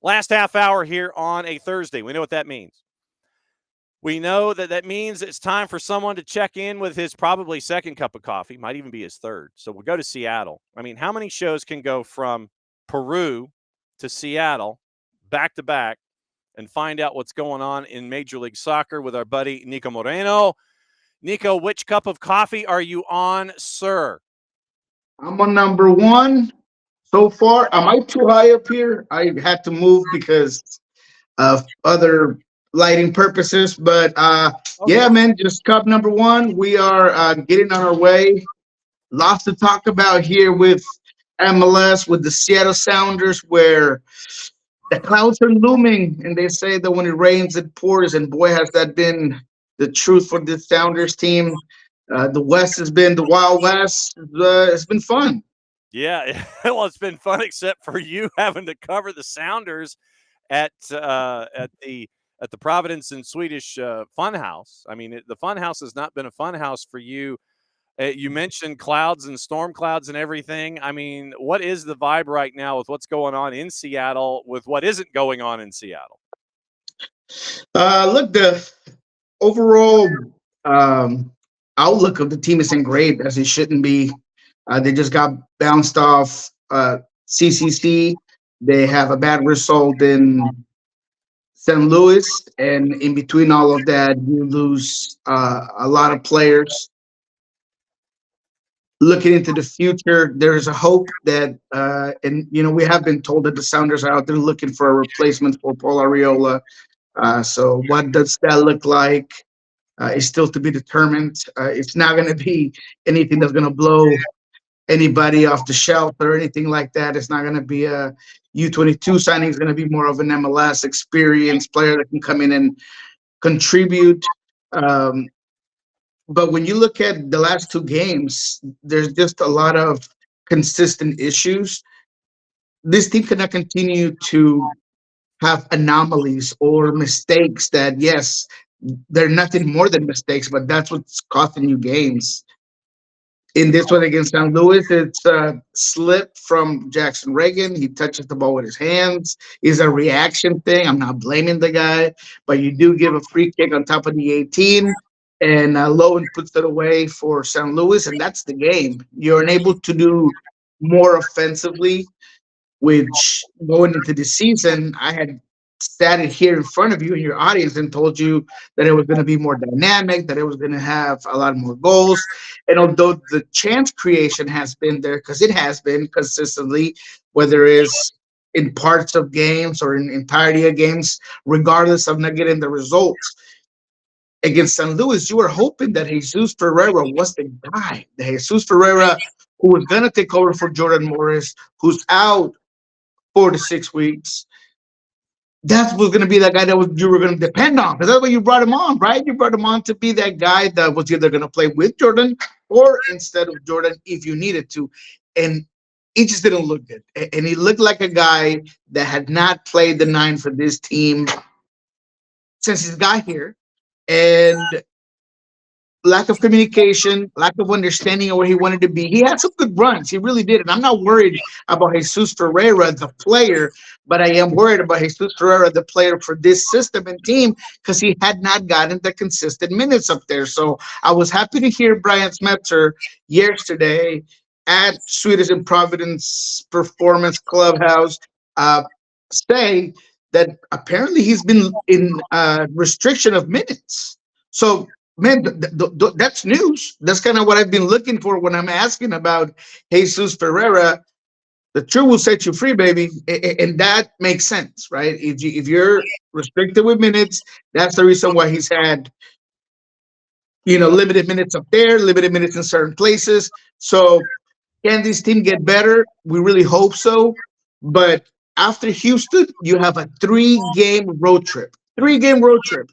Last half hour here on a Thursday. We know what that means. We know that means it's time for someone to check in with his probably second cup of coffee, might even be his third. So we'll go to Seattle. I mean, how many shows can go from Peru to Seattle back to back and find out what's going on in Major League Soccer with our buddy Nico Moreno? Nico, which cup of coffee are you on, sir? I'm on number one so far. Am I too high up here? I had to move because of other lighting purposes. But yeah, man, just cup number one. We are getting on our way. Lots to talk about here with MLS, with the Seattle Sounders, where the clouds are looming, and they say that when it rains, it pours. And boy, has that been the truth for the Sounders team. The West has been the Wild West. It's been fun. Yeah, well, it's been fun except for you having to cover the Sounders at the Providence and Swedish Funhouse. I mean, the Funhouse has not been a funhouse for you. You mentioned clouds and storm clouds and everything. I mean, what is the vibe right now with what's going on in Seattle with what isn't going on in Seattle? Look, the overall outlook of the team isn't great, as it shouldn't be. They just got bounced off CCC. They have a bad result in St. Louis, and in between all of that, you lose a lot of players. Looking into the future, there is a hope that, and we have been told that the Sounders are out there looking for a replacement for Paul Arriola. So, what does that look like? Is still to be determined. It's not going to be anything that's going to blow anybody off the shelf or anything like that. It's not going to be a U22 signing. It's going to be more of an MLS experienced player that can come in and contribute. Um, but when you look at the last two games, there's just a lot of consistent issues. This team cannot continue to have anomalies or mistakes that, yes, they're nothing more than mistakes, but that's what's costing you games. In this one against St. Louis, it's a slip from Jackson Reagan. He touches the ball with his hands. It's a reaction thing. I'm not blaming the guy, but you do give a free kick on top of the 18, and Lowen puts it away for St. Louis, and that's the game. You're unable to do more offensively, which going into the season, I had sat it here in front of you in your audience and told you that it was going to be more dynamic, that it was going to have a lot more goals. And although the chance creation has been there, because it has been consistently, whether it's in parts of games or in entirety of games, regardless of not getting the results. Against San Luis, you were hoping that Jesus Ferreira was the guy, the Jesus Ferreira who was going to take over for Jordan Morris, who's out 4 to 6 weeks. That was going to be that guy you were going to depend on, because that's why you brought him on, right? You brought him on to be that guy that was either going to play with Jordan or instead of Jordan if you needed to. And it just didn't look good. And he looked like a guy that had not played the nine for this team since he's got here. And lack of communication, lack of understanding of where he wanted to be. He had some good runs. He really did. And I'm not worried about Jesus Ferreira, the player, but I am worried about Jesus Ferreira, the player for this system and team, because he had not gotten the consistent minutes up there. So I was happy to hear Brian Smetzer yesterday at Swedish and Providence Performance Clubhouse say that apparently he's been in restriction of minutes. So man, that's news. That's kind of what I've been looking for when I'm asking about Jesus Ferreira. The truth will set you free, baby, and that makes sense, right? If you're restricted with minutes, that's the reason why he's had limited minutes up there, limited minutes in certain places. So can this team get better? We really hope so. But after Houston, you have a 3-game road trip. 3-game road trip.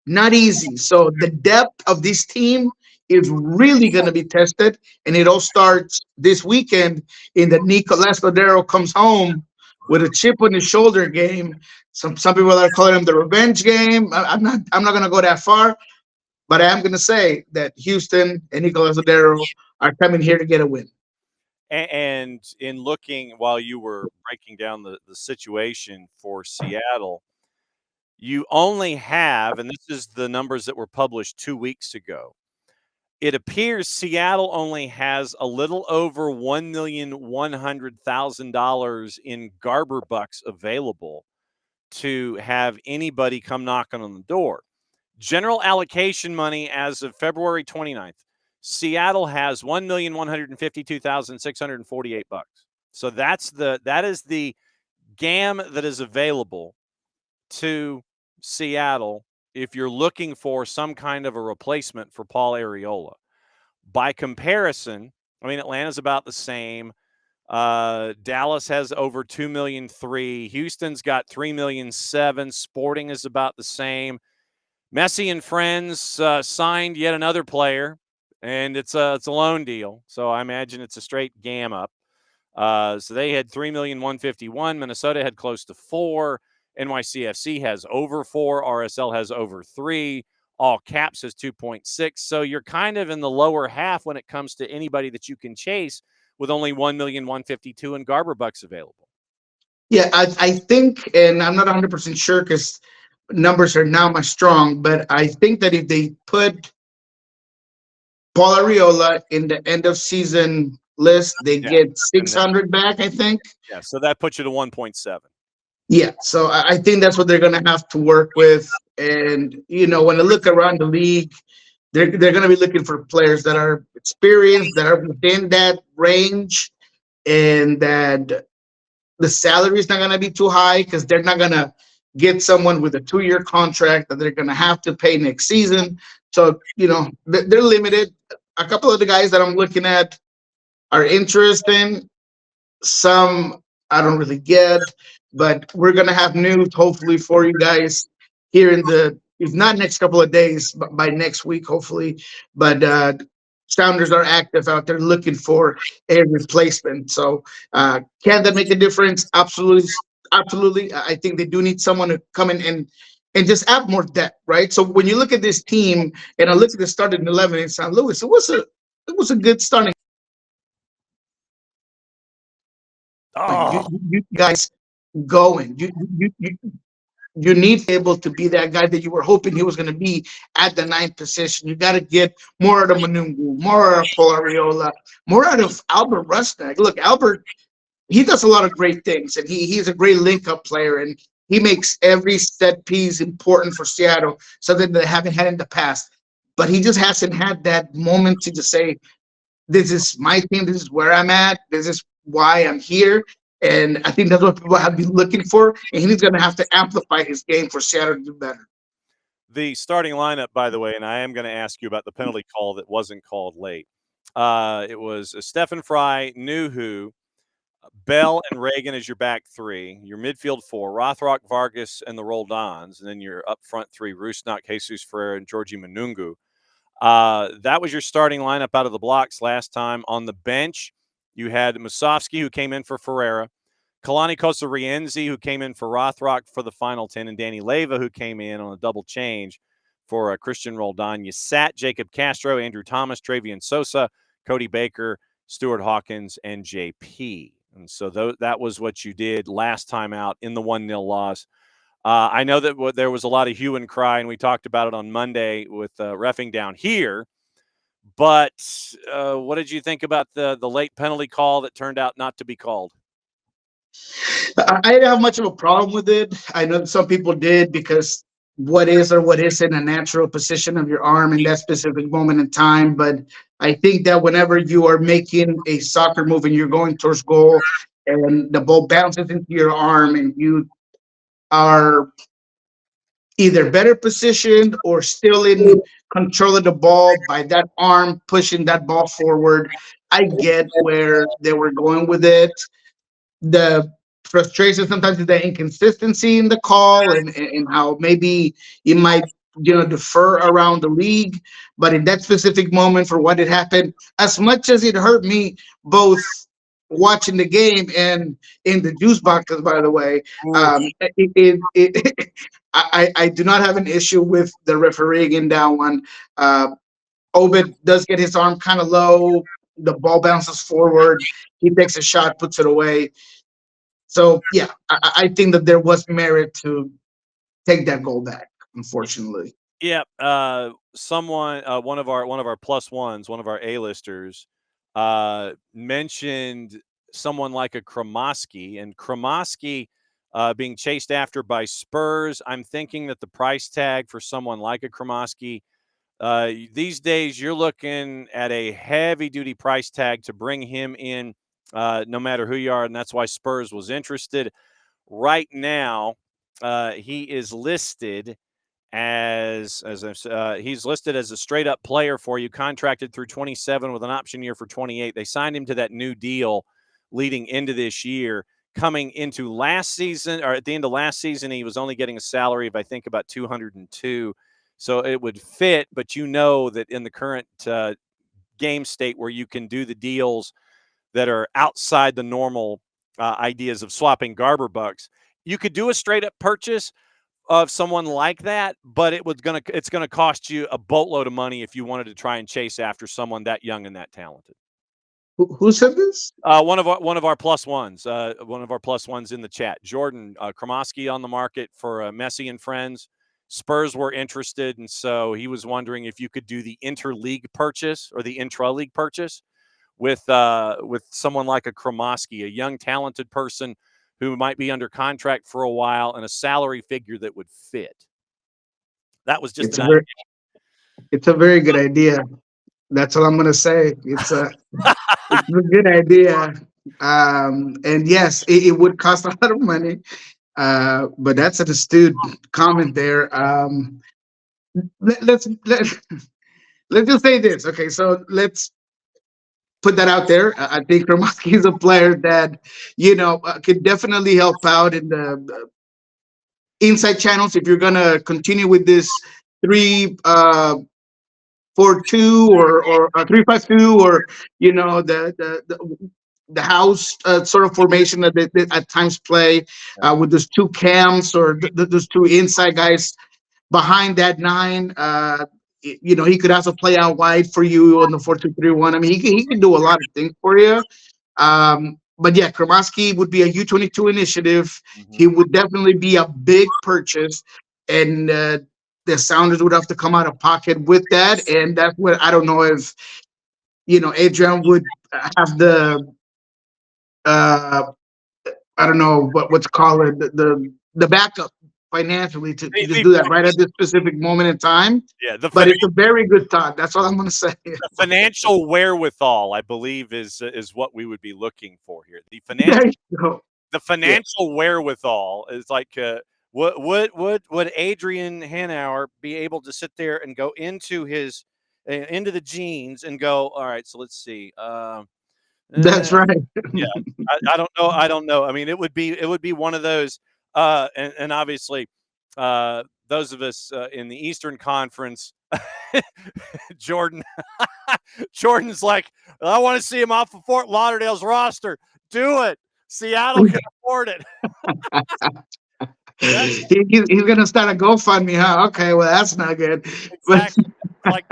Not easy. So the depth of this team is really going to be tested, and it all starts this weekend in the Nicolas Lodeiro comes home with a chip on his shoulder game. Some people are calling him the revenge game. I'm not going to go that far, but I am going to say that Houston and Nicolas Lodeiro are coming here to get a win. And in looking while you were breaking down the situation for Seattle, you only have, and this is the numbers that were published 2 weeks ago. It appears Seattle only has a little over $1,100,000 in Garber bucks available to have anybody come knocking on the door. General allocation money as of February 29th, Seattle has $1,152,648. So that is the GAM that is available to Seattle if you're looking for some kind of a replacement for Paul Arriola. By comparison, I mean, Atlanta's about the same. Dallas has over 2,000,003. Houston's got 3,000,007. Sporting is about the same. Messi and friends signed yet another player, and it's a loan deal. So I imagine it's a straight gam up. So they had 3,151,000. Minnesota had close to 4. NYCFC has over 4. RSL has over 3. All Caps has 2.6. So you're kind of in the lower half when it comes to anybody that you can chase with only 1,152,000 in Garber bucks available. Yeah, I think, and I'm not 100% sure because numbers are now much strong, but I think that if they put Paul Arriola in the end of season list, they get 600 back, I think. Yeah, so that puts you to 1.7. Yeah, so I think that's what they're going to have to work with. And, when I look around the league, they're going to be looking for players that are experienced, that are within that range, and that the salary is not going to be too high because they're not going to get someone with a 2-year contract that they're going to have to pay next season. So, they're limited. A couple of the guys that I'm looking at are interesting. Some I don't really get, but we're going to have news hopefully for you guys here in if not next couple of days, but by next week, hopefully. But Sounders are active out there looking for a replacement. So can that make a difference? Absolutely, absolutely. I think they do need someone to come in and just add more depth, right? So when you look at this team, and I look at the starting 11 in St. Louis, it was a good starting. Oh, You guys going. You need to be able to be that guy that you were hoping he was going to be at the 9th position. You got to get more out of Manungu, more out of Paul Arriola, more out of Albert Rusnak. Look, Albert, he does a lot of great things, and he's a great link-up player, and he makes every set piece important for Seattle, something that they haven't had in the past. But he just hasn't had that moment to just say, this is my team, this is where I'm at, this is why I'm here. And I think that's what people have been looking for. And he's going to have to amplify his game for Seattle to do better. The starting lineup, by the way, and I am going to ask you about the penalty call that wasn't called late. It was Stephen Fry, Nuhu, Bell, and Reagan as your back 3. Your midfield 4, Rothrock, Vargas, and the Roldans. And then your up front 3, Rusnak, Jesus Ferreira, and Georgie Manungu. That was your starting lineup out of the blocks last time. On the bench, you had Musovski, who came in for Ferreira, Kalani Kosarienzi, who came in for Rothrock for the final 10, and Danny Leyva, who came in on a double change for Christian Roldan. You sat Jacob Castro, Andrew Thomas, Travian Sosa, Cody Baker, Stuart Hawkins, and JP. And so that was what you did last time out in the 1-0 loss. I know that there was a lot of hue and cry, and we talked about it on Monday with reffing down here. But what did you think about the late penalty call that turned out not to be called? I didn't have much of a problem with it. I know some people did because what is or what isn't a natural position of your arm in that specific moment in time. But I think that whenever you are making a soccer move and you're going towards goal and the ball bounces into your arm and you are either better positioned or still in control of the ball by that arm pushing that ball forward, I get where they were going with it. The frustration sometimes is the inconsistency in the call and how maybe it might defer around the league, but in that specific moment for what had happened, as much as it hurt me both watching the game and in the juice boxes, by the way, I do not have an issue with the refereeing in that one. Obed does get his arm kind of low. the ball bounces forward, he takes a shot, puts it away. So yeah, I think that there was merit to take that goal back. Unfortunately, Yeah, someone, one of our plus ones, one of our A-listers, mentioned someone like a Kromoski, and Kromoski being chased after by Spurs. I'm thinking that the price tag for someone like a Kromoski, these days, you're looking at a heavy-duty price tag to bring him in, no matter who you are, and that's why Spurs was interested. Right now, he is listed he's listed as a straight up player for you, contracted through 27 with an option year for 28. They signed him to that new deal leading into this year. Coming into last season, or at the end of last season, he was only getting a salary of, I think, about 202. So it would fit, but you know that in the current game state where you can do the deals that are outside the normal ideas of swapping Garber bucks, you could do a straight up purchase of someone like that, but it's gonna cost you a boatload of money if you wanted to try and chase after someone that young and that talented. who said this? One of our plus ones, one of our plus ones in the chat, Jordan Kromoski on the market for Messi and friends. Spurs were interested, and so he was wondering if you could do the interleague purchase or the intra-league purchase with someone like a Kromoski, a young talented person who might be under contract for a while and a salary figure that would fit. That was just It's an a idea. very, it's a very good idea. That's all I'm gonna say. It's a good idea. And yes, it would cost a lot of money. But that's an astute comment there. Let's just say this. Okay, so let's put that out there. I think Romanski is a player that could definitely help out in the inside channels if you're gonna continue with this 3-4-2 or 3-5-2, or the house sort of formation that they at times play with those two cams or those two inside guys behind that nine. He could also play out wide for you on the 4-2-3-1. I mean, he can do a lot of things for you. But yeah, Kromoski would be a U22 initiative. He would definitely be a big purchase, and the Sounders would have to come out of pocket with that. And that's what I don't know if Adrian would have uh, I don't know what to call it, the backup financially to just do that right at this specific moment in time. Yeah, But it's a very good thought. That's all I'm going to say. the financial wherewithal, I believe, is what we would be looking for here. There you go. The Yeah. financial wherewithal is like, would Adrian Hanauer be able to sit there and go into into the jeans and go, all right, so let's see. That's right. Yeah, I don't know. I don't know. I mean, it would be one of those, and obviously, those of us in the Eastern Conference, Jordan, Jordan's like, I want to see him off of Fort Lauderdale's roster. Do it. Seattle can afford it. He's going to start a GoFundMe, huh? Okay, well, that's not good. But Exactly. Like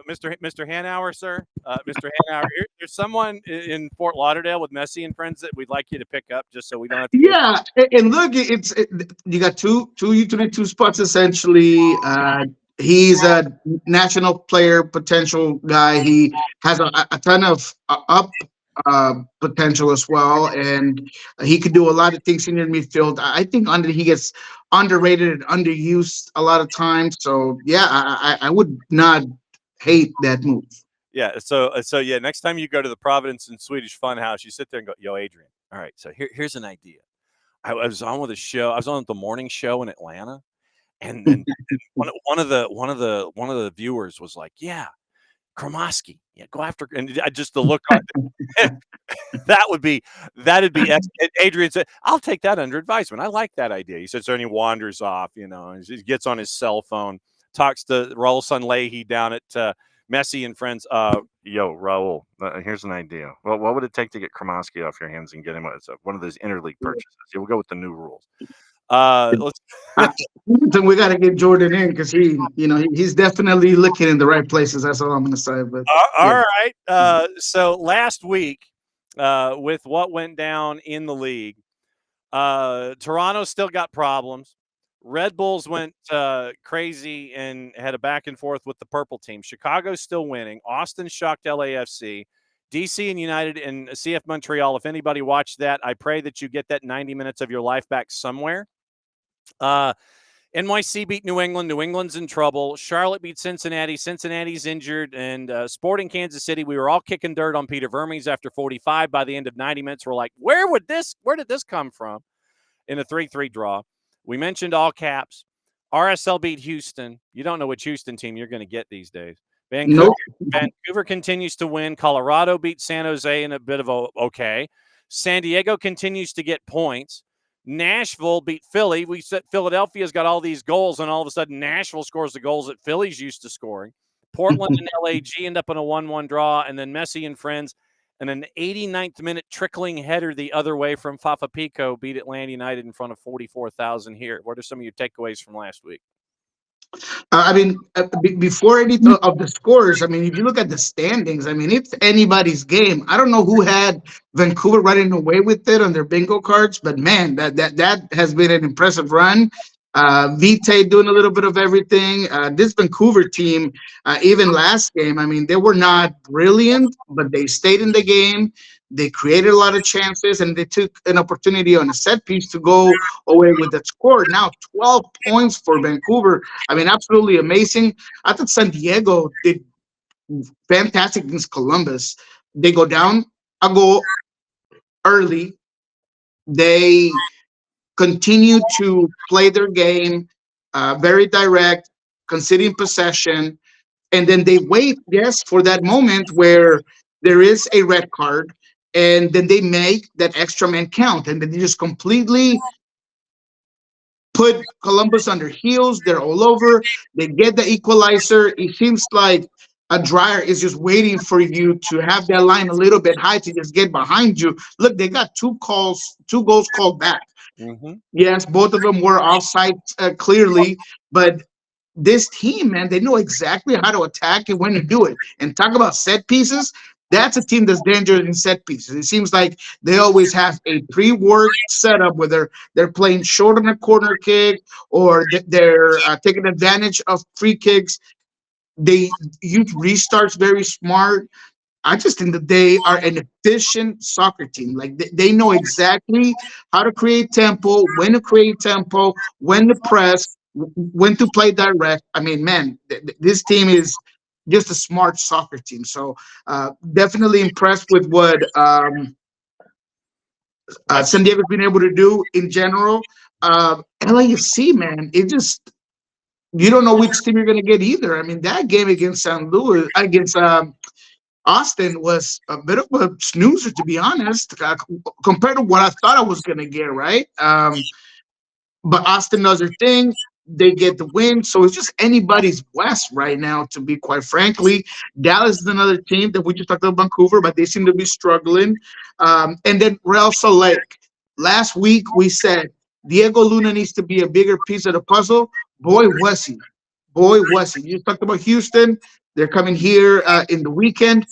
Mr. Hanauer, sir, Mr. Hanauer. There's someone in Fort Lauderdale with Messi and friends that we'd like you to pick up, just so we don't have to. yeah, and look, you got two U22 spots essentially. He's a national player potential guy. He has a ton of up potential as well, and he could do a lot of things in the midfield. I think he gets underrated and underused a lot of times. So yeah, I would not hate that move. Yeah. So yeah. Next time you go to the Providence and Swedish Funhouse, you sit there and go, "Yo, Adrian. All right. So here's an idea. I was on with a show. I was on the morning show in Atlanta, and one of the viewers was like, "Yeah, Kromoski. Yeah, go after." And just the look on that'd be Adrian said, "I'll take that under advisement. I like that idea." He said, so and he wanders off, and he gets on his cell phone, talks to Raul Sanlehi down at Messi and friends. Yo, Raul, here's an idea. Well, what would it take to get Kromoski off your hands and get him one of those interleague purchases? We'll go with the new rules. Let's So we got to get Jordan in because he's definitely looking in the right places. That's all I'm going to say. But All yeah, right. So last week, with what went down in the league, Toronto still got problems. Red Bulls went crazy and had a back and forth with the purple team. Chicago's still winning. Austin shocked LAFC. DC and United and CF Montreal. If anybody watched that, I pray that you get that 90 minutes of your life back somewhere. NYC beat New England. New England's in trouble. Charlotte beat Cincinnati. Cincinnati's injured. And Sporting Kansas City, we were all kicking dirt on Peter Vermes after 45. By the end of 90 minutes, we're like, where did this come from? In a 3-3 draw. We mentioned all caps. RSL beat Houston. You don't know which Houston team you're going to get these days. nope. Vancouver continues to win. Colorado beat San Jose in a bit of a okay. San Diego continues to get points. Nashville beat Philly. We said Philadelphia's got all these goals, and all of a sudden Nashville scores the goals that Philly's used to scoring. Portland and LAG end up in a 1-1 draw, and then Messi and friends and an 89th minute trickling header the other way from Fafa Pico beat Atlanta United in front of 44,000 here. What are some of your takeaways from last week? Before any of the scores, I mean, if you look at the standings, I mean, it's anybody's game. I don't know who had Vancouver running away with it on their bingo cards, but man, that has been an impressive run. Vite doing a little bit of everything. This Vancouver team, even last game, I mean, they were not brilliant, but they stayed in the game. They created a lot of chances, and they took an opportunity on a set piece to go away with that score. Now 12 points for Vancouver. I mean, absolutely amazing. I thought San Diego did fantastic against Columbus. They go down a goal early. They continue to play their game, very direct, conceding possession, and then they wait, yes, for that moment where there is a red card, and then they make that extra man count, and then they just completely put Columbus under heels. They're all over. They get the equalizer. It seems like a dryer is just waiting for you to have that line a little bit high to just get behind you. Look, they got two goals called back. Mm-hmm. Yes, both of them were offside clearly, but this team, man, they know exactly how to attack and when to do it. And talk about set pieces. That's a team that's dangerous in set pieces. It seems like they always have a pre-worked setup where they're playing short on a corner kick or they're taking advantage of free kicks. They use restarts very smart. I just think that they are an efficient soccer team. Like they know exactly how to create tempo, when to create tempo, when to press, when to play direct. I mean, man, this team is just a smart soccer team. So definitely impressed with what San Diego's been able to do in general. LAFC, man, it just you don't know which team you're going to get either. I mean, that game against San Luis, against Austin was a bit of a snoozer, to be honest, compared to what I thought I was going to get, right? But Austin does their thing. They get the win. So it's just anybody's West right now, to be quite frankly. Dallas is another team that we just talked about Vancouver, but they seem to be struggling. And then Real Salt Lake. Last week we said Diego Luna needs to be a bigger piece of the puzzle. Boy, was he. Boy, was he. You talked about Houston. They're coming here in the weekend.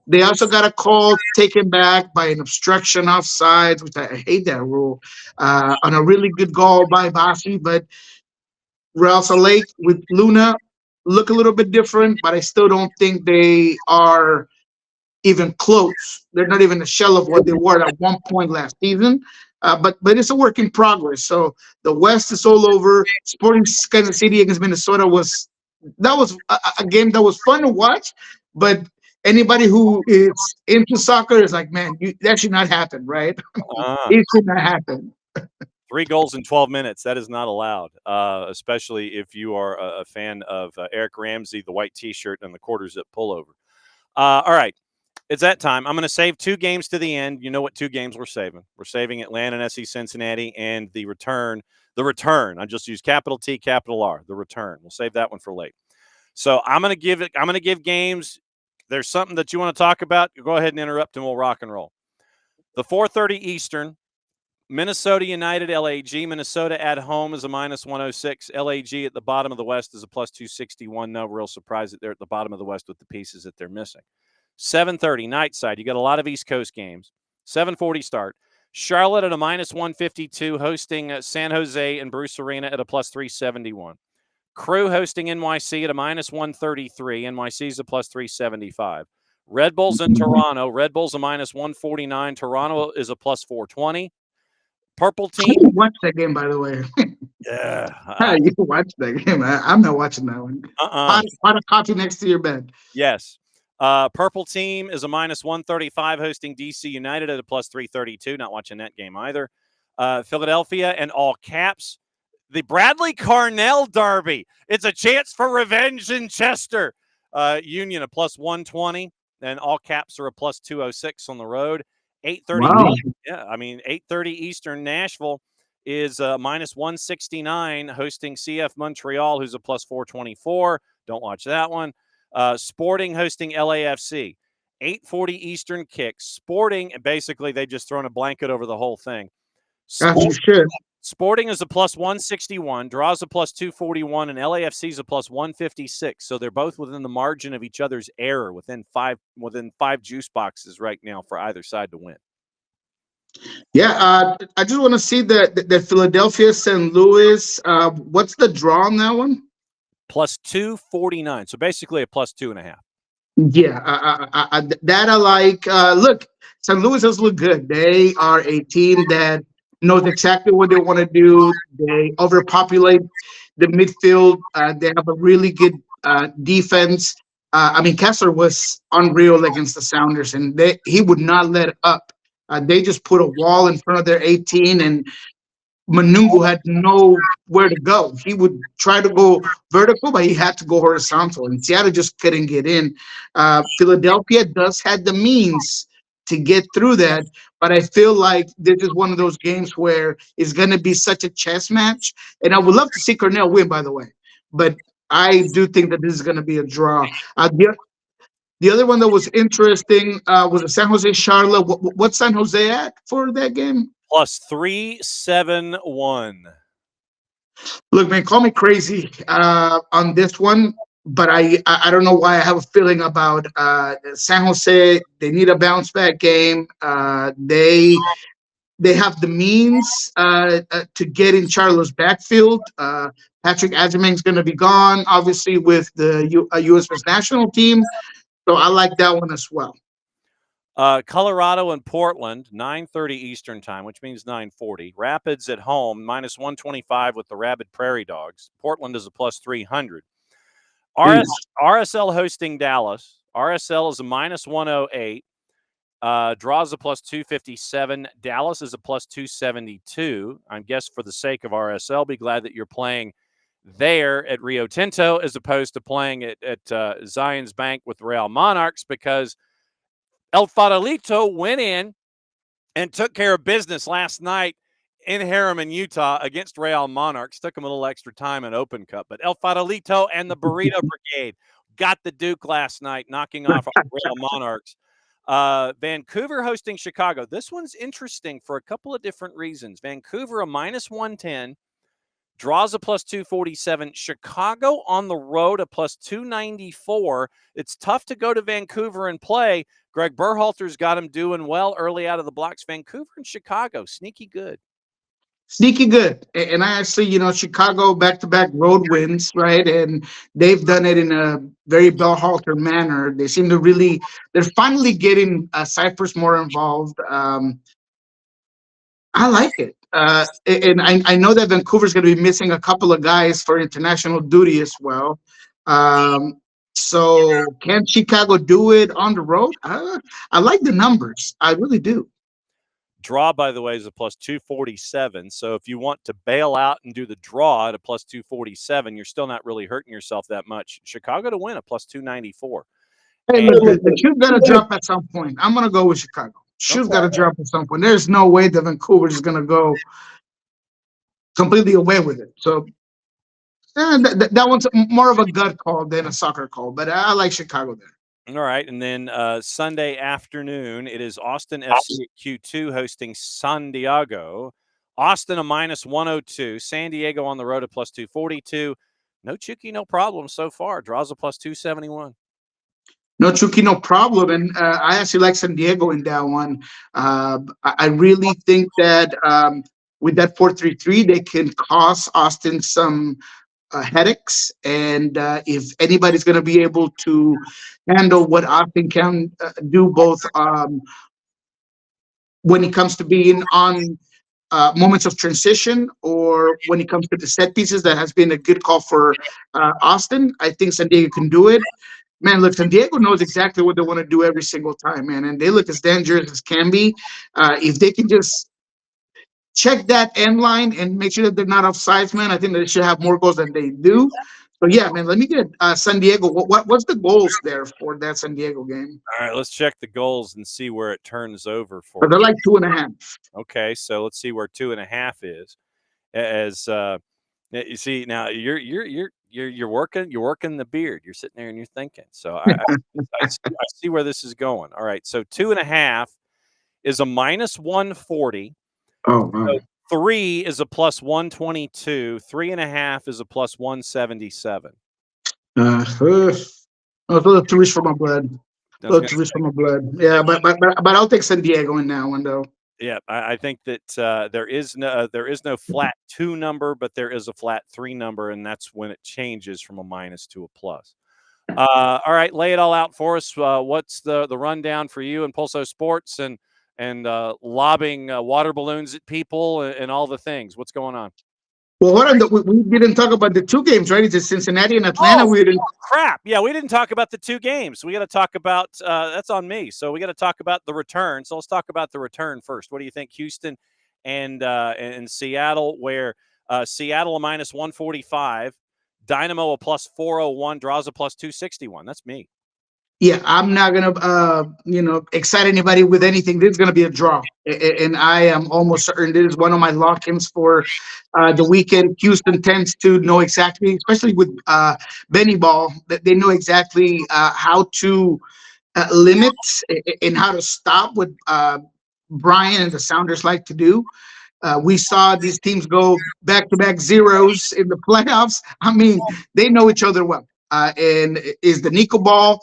They also got a call taken back by an obstruction offside, which I hate that rule, on a really good goal by Basi. But Real Salt Lake with Luna look a little bit different, but I still don't think they are even close. They're not even a shell of what they were at one point last season. But it's a work in progress. So the West is all over. Sporting Kansas City against Minnesota was a game that was fun to watch, but anybody who is into soccer is like, man, that should not happen, right? It should not happen. 3 goals in 12 minutes. That is not allowed, especially if you are a fan of Eric Ramsey, the white T-shirt, and the quarter zip pullover. All right. It's that time. I'm going to save 2 games to the end. You know what 2 games we're saving. We're saving Atlanta and SC Cincinnati and the return. The return. I just use capital T, capital R. The return. We'll save that one for late. So I'm going to give games. There's something that you want to talk about. Go ahead and interrupt and we'll rock and roll. The 4:30 Eastern Minnesota United, LAG. Minnesota at home is a minus 106. LAG at the bottom of the West is a plus 261. No real surprise that they're at the bottom of the West with the pieces that they're missing. 7:30, night side. You got a lot of East Coast games. 7:40 start. Charlotte at a minus 152, hosting San Jose and Bruce Arena at a plus 371. Crew hosting NYC at a minus 133. NYC's a plus 375. Red Bulls in Toronto. Red Bulls a minus 149. Toronto is a plus 420. Purple I team. didn't watch that game, by the way. Yeah. You watch that game. I'm not watching that one. Pot of coffee next to your bed. Yes. Purple team is a minus 135, hosting DC United at a plus 332. Not watching that game either. Philadelphia and all caps. The Bradley Carnell Derby. It's a chance for revenge in Chester. Union a plus 120, and all caps are a plus 206 on the road. 8:30. Wow. Yeah, I mean 8:30 Eastern. Nashville is minus 169, hosting CF Montreal, who's a plus 424. Don't watch that one. Sporting hosting LAFC. 8:40 Eastern kick. Sporting, basically, they've just thrown a blanket over the whole thing. Sporting is a plus 161, draws a plus 241, and LAFC is a plus 156. So they're both within the margin of each other's error, within five juice boxes right now for either side to win. Yeah, I just want to see the Philadelphia St. Louis. What's the draw on that one? Plus 249. So basically a plus 2.5. Yeah, that I like. Look, St. Louis does look good. They are a team that knows exactly what they want to do. They overpopulate the midfield. They have a really good defense. I mean, Kessler was unreal against the Sounders, and he would not let up. They just put a wall in front of their 18, and Manungu had nowhere to go. He would try to go vertical, but he had to go horizontal, and Seattle just couldn't get in. Philadelphia does have the means to get through that, but I feel like this is one of those games where it's going to be such a chess match, and I would love to see Cornell win, by the way, but I do think that this is going to be a draw. The other one that was interesting was the San Jose Charlotte. What's San Jose at for that game? Plus 371. Look, man, call me crazy on this one, but I don't know why I have a feeling about San Jose. They need a bounce back game. They have the means to get in Charlo's backfield. Patrick Azumang's going to be gone, obviously, with the U.S. national team. So I like that one as well. Colorado and Portland, 9:30 Eastern time, which means 9:40. Rapids at home, minus 125 with the Rabid Prairie Dogs. Portland is a plus 300. RSL hosting Dallas. RSL is a minus 108. Draws a plus 257. Dallas is a plus 272. I guess for the sake of RSL, be glad that you're playing there at Rio Tinto as opposed to playing at Zions Bank with Real Monarchs, because El Farolito went in and took care of business last night in Harriman, Utah against Real Monarchs. Took them a little extra time in Open Cup, but El Farolito and the Burrito Brigade got the Duke last night, knocking off Real Monarchs. Vancouver hosting Chicago. This one's interesting for a couple of different reasons. Vancouver a minus 110. Draws a plus 247. Chicago on the road a plus 294. It's tough to go to Vancouver and play. Greg Berhalter's got him doing well early out of the blocks. Vancouver and Chicago, sneaky good. Sneaky good. And I actually, Chicago back-to-back road wins, right? And they've done it in a very Berhalter manner. They seem to they're finally getting Cyprus more involved. I like it. And I know that Vancouver's going to be missing a couple of guys for international duty as well. So can Chicago do it on the road? I like the numbers. I really do. Draw, by the way, is a plus 247. So if you want to bail out and do the draw at a plus 247, you're still not really hurting yourself that much. Chicago to win a plus 294. Hey, look, the shoe's got to drop at some point. I'm going to go with Chicago. Shoe's got to drop at some point. There's no way that Vancouver is going to go completely away with it. So that one's more of a gut call than a soccer call, but I like Chicago there. All right, and then Sunday afternoon, it is Austin FC at Q2 hosting San Diego. Austin a minus 102. San Diego on the road at plus 242. No Chucky, no problem so far. Draws a plus 271. No Chucky, no problem. And I actually like San Diego in that one. I really think that with that 4-3-3, they can cause Austin some headaches. And if anybody's going to be able to handle what Austin can do, both when it comes to being on moments of transition or when it comes to the set pieces, that has been a good call for Austin. I think San Diego can do it. Man, look, San Diego knows exactly what they want to do every single time, man, and they look as dangerous as can be. If they can just check that end line and make sure that they're not offsides, man, I think they should have more goals than they do. So yeah, man, let me get San Diego. What's the goals there for that San Diego game? All right, let's check the goals and see where it turns over for But they're you. like 2.5. Okay, so let's see where 2.5 is. As you see now, you're working the beard. You're sitting there and you're thinking. So I see where this is going. All right, so 2.5 is a minus 140. Oh wow. 3 is a plus 122. 3.5 is a plus 177. A little too rich for my blood. I A was little gonna too rich for my blood. Yeah, but I'll take San Diego in that one though. Yeah, I think that there is no flat 2 number, but there is a flat 3 number, and that's when it changes from a minus to a plus. All right, lay it all out for us. What's the rundown for you and Pulso Sports and lobbing water balloons at people and all the things? What's going on? Well, hold on. We didn't talk about the two games, right? It's Cincinnati and Atlanta. Oh, We didn't. crap. Yeah, we didn't talk about the 2 games. We got to talk about that's on me. So we got to talk about the return. So let's talk about the return first. What do you think, Houston and Seattle, where Seattle a minus 145, Dynamo a plus 401, draws a plus 261. That's me. Yeah, I'm not gonna, excite anybody with anything. This is gonna be a draw, and I am almost certain this is one of my lock-ins for the weekend. Houston tends to know exactly, especially with Benny Ball, that they know exactly how to limit and how to stop what Brian and the Sounders like to do. We saw these teams go back-to-back zeros in the playoffs. I mean, they know each other well. And is the Nico Ball?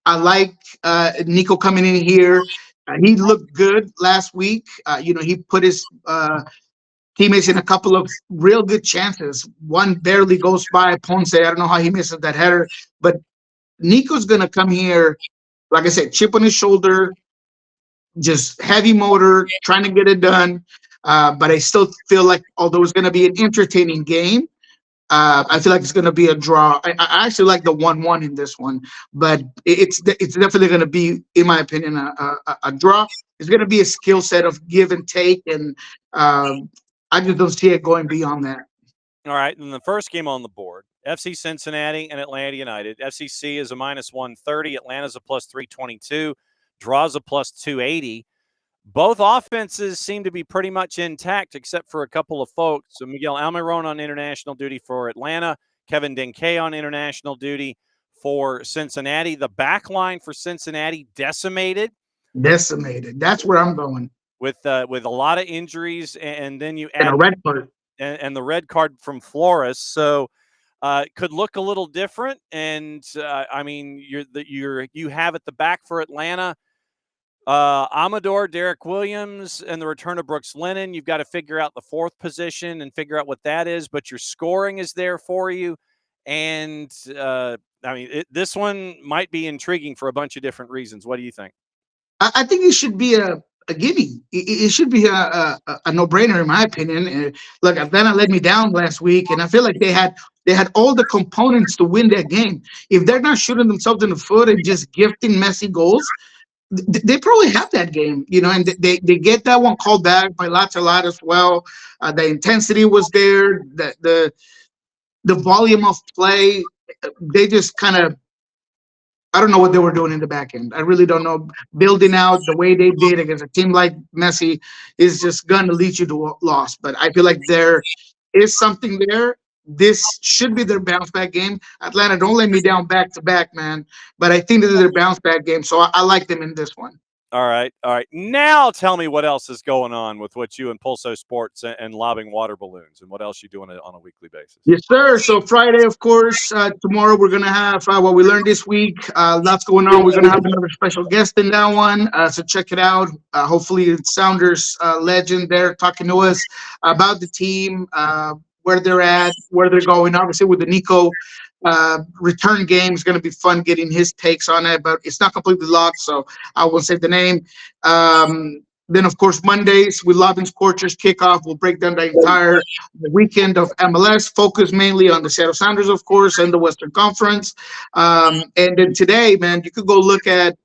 I like Nico coming in here. He looked good last week. He put his teammates in a couple of real good chances. One barely goes by Ponce. I don't know how he misses that header, but Nico's going to come here, like I said, chip on his shoulder, just heavy motor, trying to get it done. But I still feel like, although it's going to be an entertaining game, I feel like it's going to be a draw. I actually like the 1-1 in this one, but it's definitely going to be, in my opinion, a draw. It's going to be a skill set of give and take, and I just don't see it going beyond that. All right, and the first game on the board, FC Cincinnati and Atlanta United. FCC is a minus 130. Atlanta's a plus 322. Draws a plus 280. Both offenses seem to be pretty much intact, except for a couple of folks. So Miguel Almiron on international duty for Atlanta, Kevin Denke on international duty for Cincinnati. The back line for Cincinnati decimated. That's where I'm going. With a lot of injuries, and then you add and a red card. And the red card from Flores. So could look a little different. And I mean, you have at the back for Atlanta, Amador, Derek Williams, and the return of Brooks Lennon. You've got to figure out the fourth position and figure out what that is, but your scoring is there for you. And this one might be intriguing for a bunch of different reasons. What do you think? I think it should be a gimme. It should be a no-brainer, in my opinion. Look, Atlanta let me down last week, and I feel like they had all the components to win that game. If they're not shooting themselves in the foot and just gifting messy goals, they probably have that game, and they get that one called back by lots as well. The intensity was there, the volume of play. They just kind of, I don't know what they were doing in the back end. I really don't know. Building out the way they did against a team like Messi is just going to lead you to a loss. But I feel like there is something there. This should be their bounce back game. Atlanta, don't let me down back to back, man. But I think this is their bounce back game, so I like them in this one. All right. All right. Now tell me what else is going on with what you and Pulso Sports and lobbing water balloons and what else you do on a weekly basis. Yes, sir. So Friday, of course, tomorrow we're gonna have what we learned this week. Lots going on. We're gonna have another special guest in that one. So check it out. Hopefully, it's Sounders legend there talking to us about the team, where they're at, where they're going. Obviously, with the Nico return game, it's gonna be fun getting his takes on it. But it's not completely locked, so I won't say the name. Then, of course, Mondays with Lobbing Scorchers kickoff. We'll break down the entire weekend of MLS, focus mainly on the Seattle Sounders, of course, and the Western Conference. And then today, man, you could go look at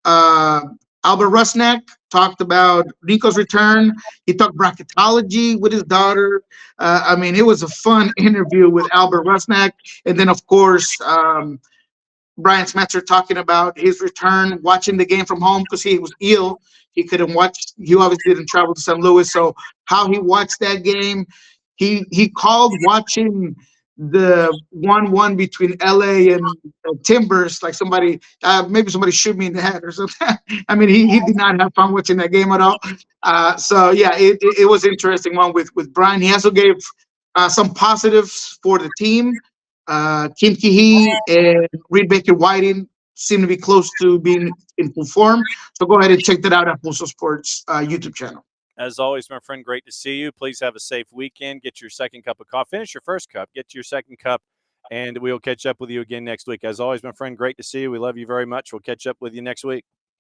uh, Albert Rusnak talked about Nico's return. He talked bracketology with his daughter. I mean, it was a fun interview with Albert Rusnak. And then, of course, Brian Smetzer talking about his return, watching the game from home because he was ill. He couldn't watch. He obviously didn't travel to St. Louis. So how he watched that game, he called watching the 1-1 between LA and Timbers like somebody maybe somebody shoot me in the head or something. I mean, he did not have fun watching that game at all. So yeah, it was interesting one with Brian. He also gave some positives for the team. Kim Kihee and Reed Baker Whiting seem to be close to being in full form. So go ahead and check that out at Pulso Sports YouTube channel. As always, my friend, great to see you. Please have a safe weekend. Get your second cup of coffee. Finish your first cup. Get your second cup, and we'll catch up with you again next week. As always, my friend, great to see you. We love you very much. We'll catch up with you next week.